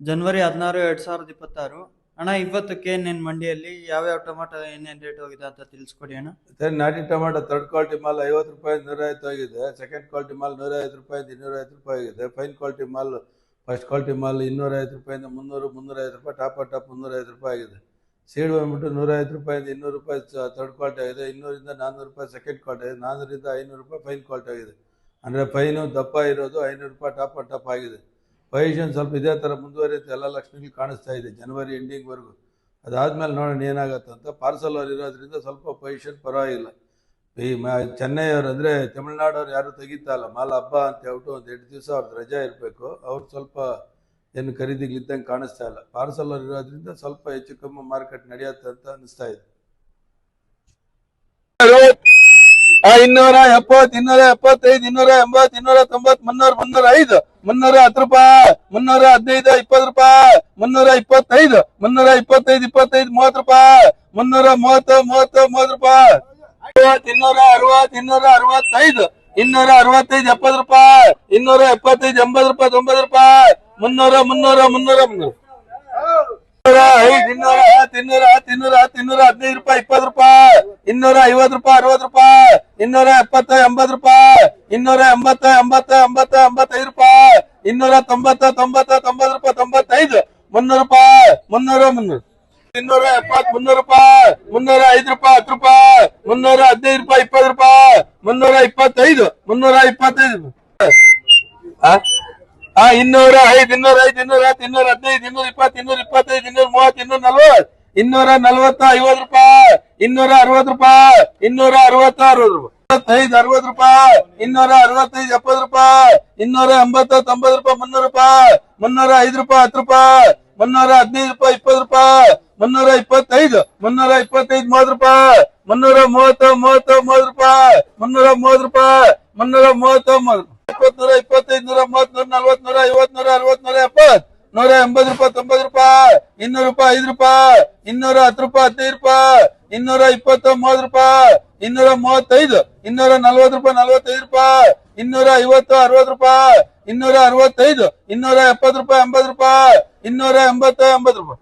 ಜನವರಿ 16, 2026. ಅಣ್ಣ, ಇವತ್ತಕ್ಕೆ ನಿನ್ನ ಮಂಡಿಯಲ್ಲಿ ಯಾವ್ಯಾವ ಟೊಮಾಟೊ ಏನೇನು ರೇಟ್ ಹೋಗಿದೆ ಅಂತ ತಿಳಿಸ್ಕೊಡಿ ಅಣ್ಣ. ನಾಟಿ ಟೊಮಾಟೊ ಥರ್ಡ್ ಕ್ವಾಲಿಟಿ ಮಾಲ್ 50 ರೂಪಾಯಿ 150 ಆಗಿದೆ. ಸೆಕೆಂಡ್ ಕ್ವಾಲಿಟಿ ಮಾಲ್ 150 ರೂಪಾಯಿ 250 ರೂಪಾಯಿ ಆಗಿದೆ. Fine quality mall first quality mall 250 ರೂಪಾಯಿಂದ 300 350 ರೂಪಾಯಿ, ಟಾಪ್ 350 ರೂಪಾಯಿ ಆಗಿದೆ. ಸೀಡ್ ಬಂದ್ಬಿಟ್ಟು 150 ರೂಪಾಯಿಂದ 200 ರೂಪಾಯಿ ಥರ್ಡ್ ಕ್ವಾಲಿಟಿ ಆಗಿದೆ. 200ರಿಂದ 400 ರೂಪಾಯಿ ಸೆಕೆಂಡ್ ಕ್ವಾಲಿಟಿ ಆಗಿದೆ. 400ರಿಂದ 500 ರೂಪಾಯಿ ಫೈನ್ ಕ್ವಾಲಿಟಿ ಆಗಿದೆ. ಅಂದರೆ ಫೈನು ದಪ್ಪ ಇರೋದು 500 ರೂಪಾಯಿ ಟಾಪ್ ಆಗಿದೆ. ಪೊಸಿಷನ್ ಸ್ವಲ್ಪ ಇದೇ ಥರ ಮುಂದುವರಿಯುತ್ತೆ, ಎಲ್ಲ ಲಕ್ಷಣಗಳು ಕಾಣಿಸ್ತಾ ಇದೆ ಜನವರಿ ಎಂಡಿಂಗ್ವರೆಗೂ. ಅದಾದಮೇಲೆ ನೋಡೋಣ ಏನಾಗತ್ತೆ ಅಂತ. ಪಾರ್ಸಲ್ ಅವ್ರು ಇರೋದ್ರಿಂದ ಸ್ವಲ್ಪ ಪೊಸಿಷನ್ ಪರವಾಗಿಲ್ಲ. ಈ ಚೆನ್ನೈಯವ್ರು ಅಂದರೆ ತಮಿಳ್ನಾಡವ್ರು ಯಾರು ತೆಗಿತಾ ಇಲ್ಲ ಮಾಲ್. ಹಬ್ಬ ಅಂತ ಹೇಳ್ಬಿಟ್ಟು ಒಂದು 2 ದಿವಸ ಅವ್ರದ್ದು ರಜೆ ಇರಬೇಕು. ಅವ್ರು ಸ್ವಲ್ಪ ಏನು ಖರೀದಿಗಳಿದ್ದಂಗೆ ಕಾಣಿಸ್ತಾ ಇಲ್ಲ. ಪಾರ್ಸಲ್ ಅವ್ರು ಇರೋದ್ರಿಂದ ಸ್ವಲ್ಪ ಹೆಚ್ಚು ಕಮ್ಮಿ ಮಾರ್ಕೆಟ್ ನಡೆಯುತ್ತೆ ಅಂತ ಅನಿಸ್ತಾ ಇದೆ. 270, 275, 280, 290, 300, 305, 310 ರೂಪಾಯಿ, 315, 20 ರೂಪಾಯಿ, 325, 325, 25, 30 ರೂಪಾಯಿ, 330, 30 ರೂಪಾಯಿ, 260, 265, 265, 70 ರೂಪಾಯಿ, 275, 80 ರೂಪಾಯಿ, 90 ರೂಪಾಯಿ, 300, 300, 215 ರೂಪಾಯಿ, 20 ರೂಪಾಯಿ, 250 ರೂಪಾಯಿ, 60 ರೂಪಾಯಿ, 270, 80 ರೂಪಾಯಿ, 280, 80, 80, 85 ರೂಪಾಯಿ, 290, 90, 90 ರೂಪಾಯಿ, 95, 300 ರೂಪಾಯಿ, 300, 270, 300 ರೂಪಾಯಿ, 305 ರೂಪಾಯಿ, 10 ರೂಪಾಯಿ, 315 ರೂಪಾಯಿ, 20 ರೂಪಾಯಿ, 325, 325 205, 205, 210, 215, 220, 225, 230, 240, 240, 50 ರೂಪಾಯಿ, 260 ರೂಪಾಯಿ, 260 ರೂಪಾಯಿ, 60 ರೂಪಾಯಿ, 265, 70 ರೂಪಾಯಿ, 280, 90 ರೂಪಾಯಿ, 300 ರೂಪಾಯಿ, 305 ರೂಪಾಯಿ, 10 ರೂಪಾಯಿ, 315 ರೂಪಾಯಿ, 20 ರೂಪಾಯಿ, 325, 325, 30 ರೂಪಾಯಿ, 330, 30, 30 ರೂಪಾಯಿ, 330 ರೂಪಾಯಿ, 330, 25, 130, 140, 150, 160, 170 ರೂಪಾಯಿ, 90 ರೂಪಾಯಿ, 200 ರೂಪಾಯಿ, 5 ರೂಪಾಯಿ, 210 ರೂಪಾಯಿ, 15 ರೂಪಾಯಿ, 220, 30 ರೂಪಾಯಿ, 235, 240 ರೂಪಾಯಿ, 45 ರೂಪಾಯಿ, 250, 60 ರೂಪಾಯಿ, 265, 270 ರೂಪಾಯಿ, 80 ರೂಪಾಯಿ, 280, 80 ರೂಪಾಯಿ.